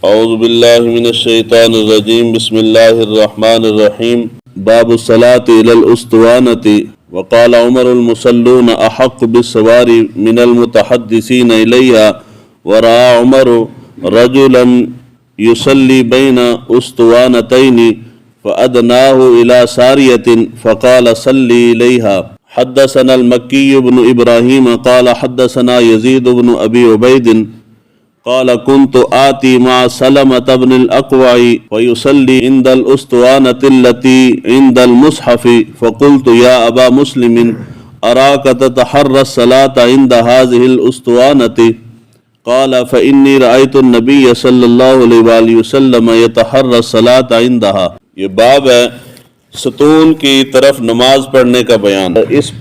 اعوذ باللہ من الشیطان الرجیم بسم اللہ الرحمن الرحیم باب الصلاة الى الاسطوانة وقال عمر المصلون احق بالسوار من المتحدثین الیہا ورأى عمر رجلا يصلي بين اسطوانتين فأدناه الى ساریة فقال صلی الیہا حدثنا المکی بن ابراہیم قال حدثنا یزید بن ابی عبید قال كنت آتي مع سلمة بن الأقوع ويصلي عند الأسطوانة التي عند المصحف فقلت يا أبا مسلم أراك تتحرى الصلاة عند هذه الأسطوانة قال فإني رأيت النبي صلى الله عليه وسلم يتحرى الصلاة عندها۔ یہ باب ہے ستون کی طرف نماز پڑھنے کا بیان۔ اس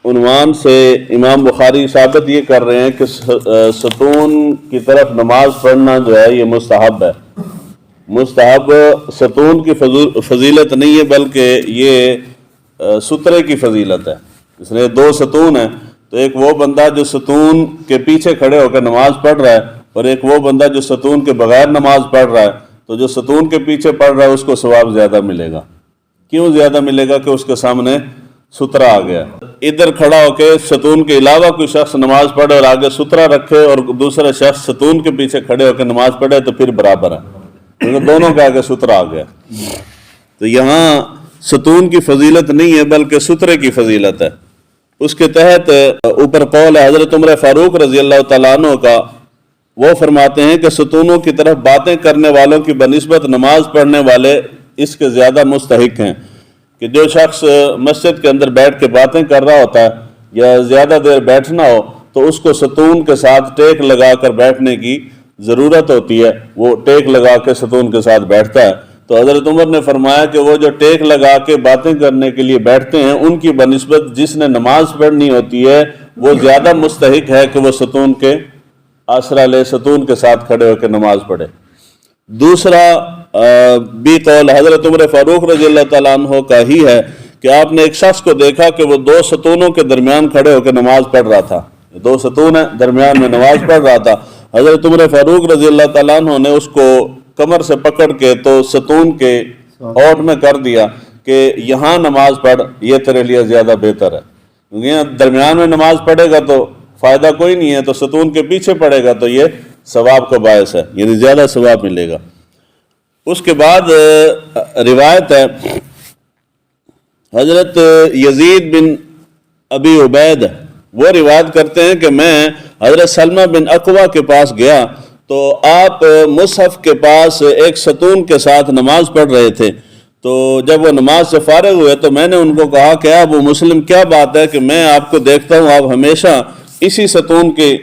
عنوان سے امام بخاری ثابت یہ کر رہے ہیں کہ ستون کی طرف نماز پڑھنا جو ہے یہ مستحب ہے۔ مستحب ستون کی فضیلت نہیں ہے بلکہ یہ سترے کی فضیلت ہے۔ اس نے دو ستون ہیں تو ایک وہ بندہ جو ستون کے پیچھے کھڑے ہو کر نماز پڑھ رہا ہے اور ایک وہ بندہ جو ستون کے بغیر نماز پڑھ رہا ہے، تو جو ستون کے پیچھے پڑھ رہا ہے اس کو ثواب زیادہ ملے گا۔ کیوں زیادہ ملے گا؟ کہ اس کے سامنے سترا آ گیا۔ ادھر کھڑا ہو کے ستون کے علاوہ کوئی شخص نماز پڑھے اور آگے سترا رکھے اور دوسرا شخص ستون کے پیچھے کھڑے ہو کے نماز پڑھے تو پھر برابر ہے، کیونکہ دونوں کے آگے سترا آ گیا۔ تو یہاں ستون کی فضیلت نہیں ہے بلکہ سترے کی فضیلت ہے۔ اس کے تحت اوپر قول ہے حضرت عمر فاروق رضی اللہ تعالیٰ عنہ کا، وہ فرماتے ہیں کہ ستونوں کی طرف باتیں کرنے والوں کی بنسبت نماز پڑھنے والے اس کے زیادہ مستحق ہیں، کہ جو شخص مسجد کے اندر بیٹھ کے باتیں کر رہا ہوتا ہے یا زیادہ دیر بیٹھنا ہو تو اس کو ستون کے ساتھ ٹیک لگا کر بیٹھنے کی ضرورت ہوتی ہے، وہ ٹیک لگا کے ستون کے ساتھ بیٹھتا ہے۔ تو حضرت عمر نے فرمایا کہ وہ جو ٹیک لگا کے باتیں کرنے کے لیے بیٹھتے ہیں ان کی بنسبت جس نے نماز پڑھنی ہوتی ہے وہ زیادہ مستحق ہے کہ وہ ستون کے آسرا لے، ستون کے ساتھ کھڑے ہو کے نماز پڑھے۔ دوسرا بھی قول حضرت عمر فاروق رضی اللہ تعالیٰ عنہ کا ہی ہے کہ آپ نے ایک شخص کو دیکھا کہ وہ دو ستونوں کے درمیان کھڑے ہو کے نماز پڑھ رہا تھا۔ دو ستون ہیں، درمیان میں نماز پڑھ رہا تھا۔ حضرت عمر فاروق رضی اللہ تعالیٰ عنہ نے اس کو کمر سے پکڑ کے تو ستون کے اوٹ میں کر دیا کہ یہاں نماز پڑھ، یہ تیرے لیے زیادہ بہتر ہے، کیونکہ یہاں درمیان میں نماز پڑھے گا تو فائدہ کوئی نہیں ہے، تو ستون کے پیچھے پڑھے گا تو یہ ثواب کا باعث ہے، یعنی زیادہ ثواب ملے گا۔ اس کے بعد روایت ہے حضرت یزید بن ابی عبید، وہ روایت کرتے ہیں کہ میں حضرت سلمہ بن اقوع کے پاس گیا تو آپ مصحف کے پاس ایک ستون کے ساتھ نماز پڑھ رہے تھے۔ تو جب وہ نماز سے فارغ ہوئے تو میں نے ان کو کہا کہ ابو مسلم کیا بات ہے کہ میں آپ کو دیکھتا ہوں آپ ہمیشہ اسی ستون کے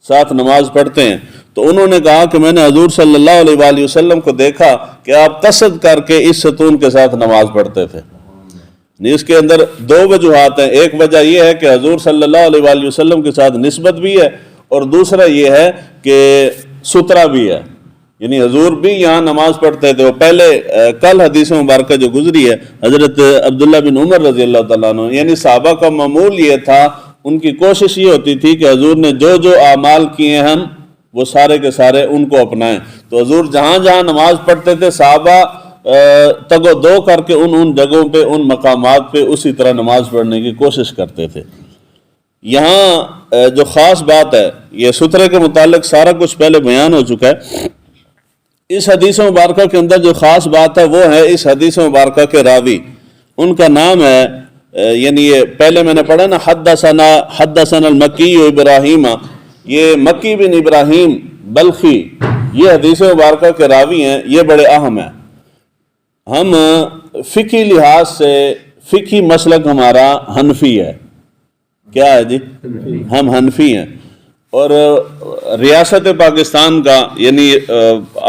ساتھ نماز پڑھتے ہیں؟ تو انہوں نے کہا کہ میں نے حضور صلی اللہ علیہ وآلہ وسلم کو دیکھا کہ آپ قصد کر کے اس ستون کے ساتھ نماز پڑھتے تھے۔ اس کے اندر دو وجوہات ہیں، ایک وجہ یہ ہے کہ حضور صلی اللہ علیہ وآلہ وسلم کے ساتھ نسبت بھی ہے، اور دوسرا یہ ہے کہ سترا بھی ہے، یعنی حضور بھی یہاں نماز پڑھتے تھے۔ وہ پہلے کل حدیث مبارکہ جو گزری ہے حضرت عبداللہ بن عمر رضی اللہ تعالیٰ عنہ، یعنی صحابہ کا معمول یہ تھا، ان کی کوشش یہ ہوتی تھی کہ حضور نے جو جو اعمال کیے ہم وہ سارے کے سارے ان کو اپنائیں۔ تو حضور جہاں جہاں نماز پڑھتے تھے صحابہ تگ و دو کر کے ان جگہوں پہ، ان مقامات پہ اسی طرح نماز پڑھنے کی کوشش کرتے تھے۔ یہاں جو خاص بات ہے، یہ سترے کے متعلق سارا کچھ پہلے بیان ہو چکا ہے۔ اس حدیث مبارکہ کے اندر جو خاص بات ہے وہ ہے اس حدیث مبارکہ کے راوی، ان کا نام ہے، یعنی یہ پہلے میں نے پڑھا نا حدثنا المکی ابراہیم، یہ مکی بن ابراہیم بلخی یہ حدیث مبارکہ کے راوی ہیں، یہ بڑے اہم ہیں۔ ہم فقہی لحاظ سے فقہی مسلک ہمارا حنفی ہے، کیا ہے جی؟ ہم حنفی ہیں، اور ریاست پاکستان کا، یعنی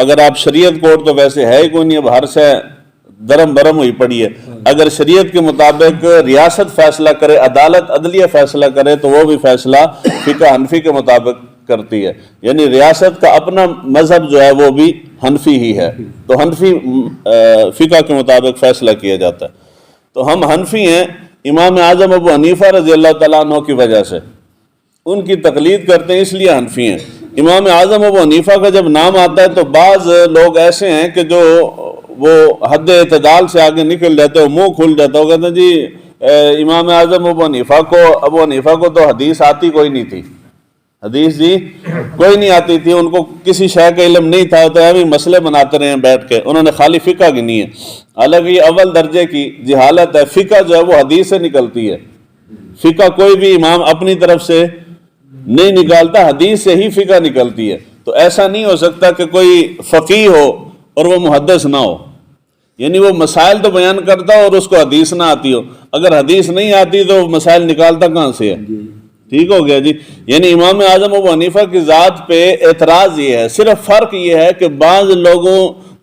اگر آپ شریعت کوڈ تو ویسے ہے ہی کوئی نہیں، اب ہر شے درم برم ہوئی پڑی ہے۔ اگر شریعت کے مطابق ریاست فیصلہ کرے، عدالت عدلیہ فیصلہ کرے تو وہ بھی فیصلہ فقہ حنفی کے مطابق کرتی ہے، یعنی ریاست کا اپنا مذہب جو ہے وہ بھی حنفی ہی ہے، تو حنفی فقہ کے مطابق فیصلہ کیا جاتا ہے۔ تو ہم حنفی ہیں، امام اعظم ابو حنیفہ رضی اللہ تعالیٰ عنہ کی وجہ سے ان کی تقلید کرتے ہیں، اس لیے حنفی ہیں۔ امام اعظم ابو حنیفہ کا جب نام آتا ہے تو بعض لوگ ایسے ہیں کہ جو وہ حد اعتدال سے آگے نکل جاتے ہیں، منہ کھل جاتا ہے، وہ کہتے ہیں جی امام اعظم ابو حنیفہ کو تو حدیث آتی کوئی نہیں تھی، حدیث جی کوئی نہیں آتی تھی، ان کو کسی شے کا علم نہیں تھا، تو ابھی مسئلے بناتے رہے ہیں بیٹھ کے، انہوں نے خالی فقہ گنی ہے۔ حالانکہ یہ اول درجے کی جہالت ہے، فقہ جو ہے وہ حدیث سے نکلتی ہے، فقہ کوئی بھی امام اپنی طرف سے نہیں نکالتا، حدیث سے ہی فقہ نکلتی ہے۔ تو ایسا نہیں ہو سکتا کہ کوئی فقیہ ہو اور وہ محدث نہ ہو، یعنی وہ مسائل تو بیان کرتا ہو اور اس کو حدیث نہ آتی ہو، اگر حدیث نہیں آتی تو مسائل نکالتا کہاں سے ہے؟ ٹھیک ہو گیا جی۔ یعنی امام اعظم ابو حنیفہ کی ذات پہ اعتراض یہ ہے، صرف فرق یہ ہے کہ بعض لوگوں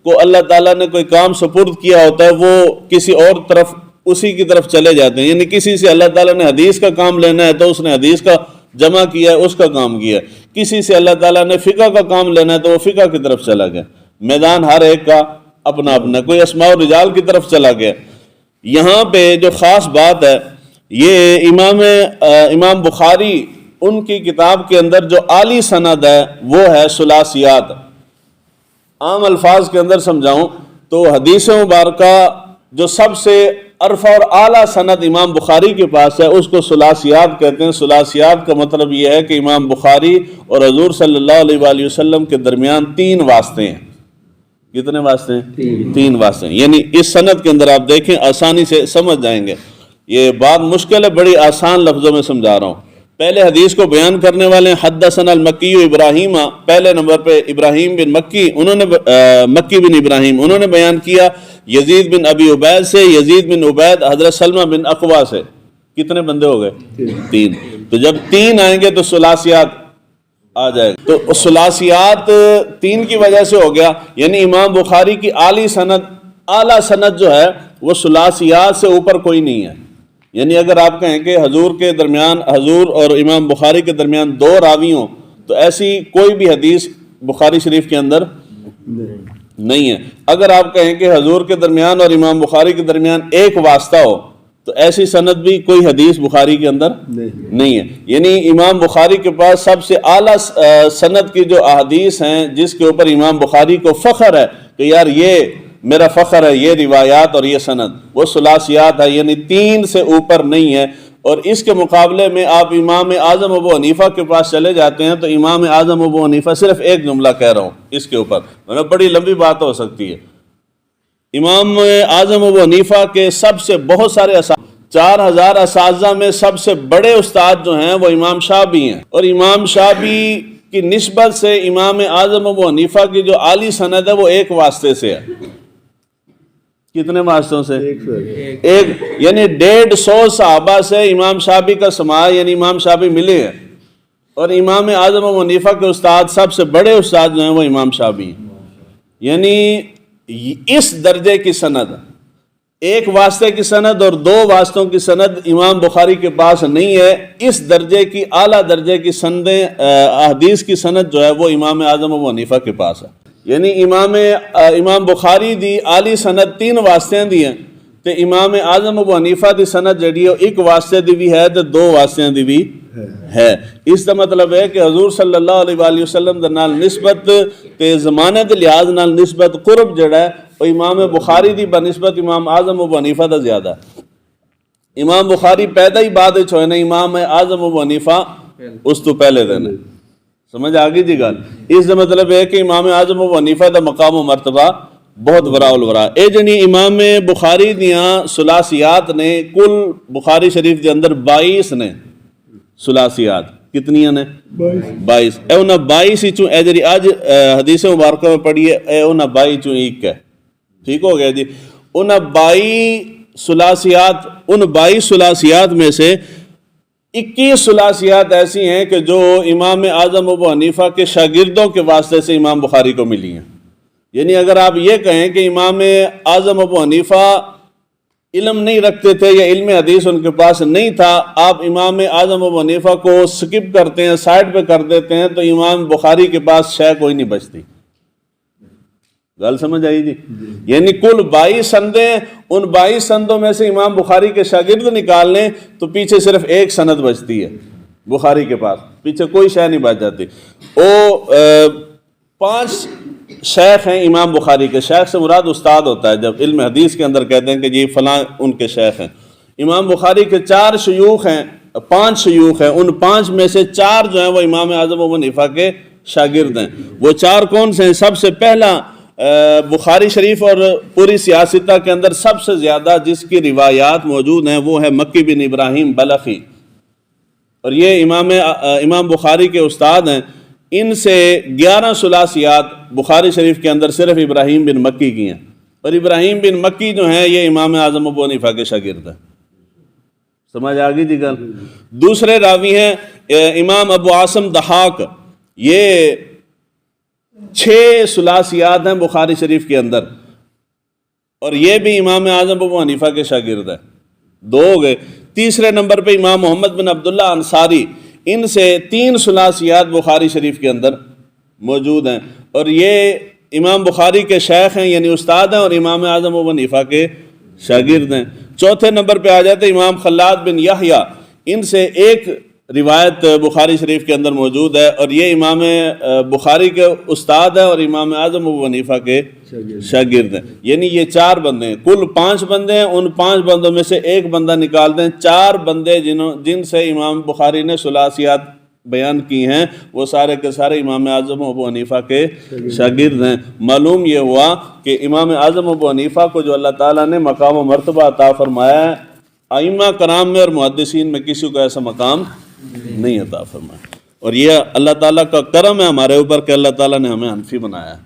کو اللہ تعالیٰ نے کوئی کام سپرد کیا ہوتا ہے، وہ کسی اور طرف اسی کی طرف چلے جاتے ہیں، یعنی کسی سے اللہ تعالیٰ نے حدیث کا کام لینا ہے تو اس نے حدیث کا جمع کیا ہے، اس کا کام کیا ہے، کسی سے اللہ تعالیٰ نے فقہ کا کام لینا ہے تو وہ فقہ کی طرف چلا گیا، میدان ہر ایک کا اپنا اپنا، کوئی اسماء و رجال کی طرف چلا گیا۔ یہاں پہ جو خاص بات ہے یہ امام بخاری ان کی کتاب کے اندر جو اعلی سند ہے وہ ہے ثلاثیات۔ عام الفاظ کے اندر سمجھاؤں تو حدیث مبارکہ جو سب سے عرفہ اور اعلیٰ سند امام بخاری کے پاس ہے اس کو ثلاثیات کہتے ہیں۔ ثلاثیات کا مطلب یہ ہے کہ امام بخاری اور حضور صلی اللہ علیہ وآلہ وسلم کے درمیان 3 واسطے ہیں۔ کتنے واسطے ہیں؟ 3 واسطے ہیں، یعنی اس سند کے اندر آپ دیکھیں آسانی سے سمجھ جائیں گے۔ یہ بات مشکل ہے، بڑی آسان لفظوں میں سمجھا رہا ہوں۔ پہلے حدیث کو بیان کرنے والے حدثنا المکی ابراہیم، پہلے نمبر پہ ابراہیم بن مکی، مکی بن ابراہیم انہوں نے بیان کیا یزید بن ابی عبید سے، یزید بن عبید حضرت سلمہ بن اقوا سے۔ کتنے بندے ہو گئے؟ 3۔ تو جب 3 آئیں گے تو ثلاثیات آ جائے گا، تو ثلاثیات 3 کی وجہ سے ہو گیا، یعنی امام بخاری کی اعلیٰ سند جو ہے وہ ثلاثیات سے اوپر کوئی نہیں ہے۔ یعنی اگر آپ کہیں کہ حضور کے درمیان، حضور اور امام بخاری کے درمیان 2 راوی ہوں تو ایسی کوئی بھی حدیث بخاری شریف کے اندر نہیں ہے۔ اگر آپ کہیں کہ حضور کے درمیان اور امام بخاری کے درمیان 1 واسطہ ہو تو ایسی سند بھی کوئی حدیث بخاری کے اندر نہیں ہے۔ یعنی امام بخاری کے پاس سب سے اعلیٰ سند کی جو احادیث ہیں جس کے اوپر امام بخاری کو فخر ہے کہ یار یہ میرا فخر ہے، یہ روایات اور یہ سند، وہ ثلاثیات ہے، یعنی 3 سے اوپر نہیں ہے۔ اور اس کے مقابلے میں آپ امام اعظم ابو حنیفہ کے پاس چلے جاتے ہیں تو امام اعظم ابو حنیفہ صرف ایک جملہ کہہ رہا ہوں اس کے اوپر، مطلب بڑی لمبی بات ہو سکتی ہے۔ امام اعظم ابو حنیفہ کے سب سے بہت سارے 4000 اساتذہ میں سب سے بڑے استاد جو ہیں وہ امام شافعی ہیں، اور امام شافعی کی نسبت سے امام اعظم ابو حنیفہ کی جو اعلی سند ہے وہ 1 واسطے سے ہے۔ کتنے واسطوں سے؟ ایک، یعنی 150 صحابہ سے امام شافعی کا سماع، یعنی امام شافعی ملے ہیں، اور امام اعظم ابو حنیفہ کے استاد سب سے بڑے استاد جو ہیں وہ امام شافعی ہیں۔ یعنی اس درجے کی سند، 1 واسطے کی سند اور 2 واسطوں کی سند امام بخاری کے پاس نہیں ہے۔ اس درجے کی اعلیٰ درجے کی سندیں، احادیث کی سند جو ہے وہ امام اعظم ابو حنیفہ کے پاس ہے۔ یعنی امام بخاری دی عالی سند 3 واسطے دی ہیں تے امام اعظم ابو حنیفہ دی سند جڑی ہے 1 واسطے دی بھی ہے تے 2 واسطے دی بھی ہے۔ اس کا مطلب ہے کہ حضور صلی اللہ علیہ وآلہ وسلم دے نال نسبت تے زمانے دے لحاظ نال نسبت قرب جڑا ہے وہ امام بخاری دی بنسبت امام اعظم ابو حنیفہ دا زیادہ ہے۔ امام بخاری پیدا ہی بعد وچ ہوئے نے، امام اعظم ابو حنیفہ اس تو پہلے دن ہے۔ سمجھ آگئی جی گل؟ اس کا مطلب ہے کہ امام اعظم ابو حنیفہ دا مقام و مرتبہ بہت وراء الورا۔ اے جنی امام بخاری دیاں ثلاثیات نے، کل بخاری شریف دے اندر 22 نے ثلاثیات، کتنیاں نے؟ 22۔ اے انہاں 22 ہی چوں اے جڑی آج حدیث مبارکہ میں پڑھی ہے اے انہاں 22 چوں ایک ہے۔ ٹھیک ہو گیا جی؟ انہاں 22 ثلاثیات، ان 22 ثلاثیات میں سے 21 ثلاثیات ایسی ہیں کہ جو امام اعظم ابو حنیفہ کے شاگردوں کے واسطے سے امام بخاری کو ملی ہیں۔ یعنی اگر آپ یہ کہیں کہ امام اعظم ابو حنیفہ علم نہیں رکھتے تھے یا علم حدیث ان کے پاس نہیں تھا، آپ امام اعظم ابو حنیفہ کو سکپ کرتے ہیں، سائڈ پہ کر دیتے ہیں، تو امام بخاری کے پاس شے کوئی نہیں بچتی۔ گل سمجھ آئی جی؟ یعنی کل 22 سندیں، ان 22 سندوں میں سے امام بخاری کے شاگرد نکال لیں تو پیچھے صرف 1 سند بچتی ہے بخاری کے پاس۔ پیچھے کوئی شے نہیں بچ جاتی۔ وہ 5 شیخ ہیں امام بخاری کے، شیخ سے مراد استاد ہوتا ہے، جب علم حدیث کے اندر کہتے ہیں کہ جی فلاں ان کے شیخ ہیں۔ امام بخاری کے 4 شیوخ ہیں، 5 شیوخ ہیں، ان 5 میں سے 4 جو ہیں وہ امام اعظم ابو حنیفہ کے شاگرد ہیں۔ وہ 4 کون سے ہیں؟ سب سے پہلا بخاری شریف اور پوری سیاستہ کے اندر سب سے زیادہ جس کی روایات موجود ہیں وہ ہے مکی بن ابراہیم بلخی، اور یہ امام بخاری کے استاد ہیں۔ ان سے 11 ثلاثیات بخاری شریف کے اندر صرف ابراہیم بن مکی کی ہیں، اور ابراہیم بن مکی جو ہیں یہ امام اعظم ابو حنیفہ کے شاگرد ہیں۔ سمجھ آگئی جی گل؟ دوسرے راوی ہیں امام ابو عاصم ضحاک، یہ 6 ثلاثیات ہیں بخاری شریف کے اندر، اور یہ بھی امام اعظم ابو حنیفہ کے شاگرد ہیں۔ 2 ہو گئے۔ تیسرے نمبر پہ امام محمد بن عبداللہ انصاری، ان سے 3 ثلاثیات بخاری شریف کے اندر موجود ہیں، اور یہ امام بخاری کے شیخ ہیں یعنی استاد ہیں، اور امام اعظم ابو حنیفہ کے شاگرد ہیں۔ چوتھے نمبر پہ آ جاتے امام خلاد بن یحییٰ، ان سے 1 روایت بخاری شریف کے اندر موجود ہے، اور یہ امام بخاری کے استاد ہیں اور امام اعظم ابو حنیفہ کے شاگرد ہیں۔ یعنی یہ 4 بندے ہیں، کل 5 بندے ہیں، ان 5 بندوں میں سے 1 بندہ نکال دیں، 4 بندے جن سے امام بخاری نے ثلاثیات بیان کی ہیں وہ سارے کے سارے امام اعظم ابو حنیفہ کے شاگرد ہیں۔ معلوم یہ ہوا کہ امام اعظم ابو حنیفہ کو جو اللہ تعالیٰ نے مقام و مرتبہ عطا فرمایا ہے، ائمہ کرام میں اور محدثین میں کسی کو ایسا مقام نہیں عطا فرمایا، اور یہ اللہ تعالیٰ کا کرم ہے ہمارے اوپر کہ اللہ تعالیٰ نے ہمیں حنفی بنایا ہے۔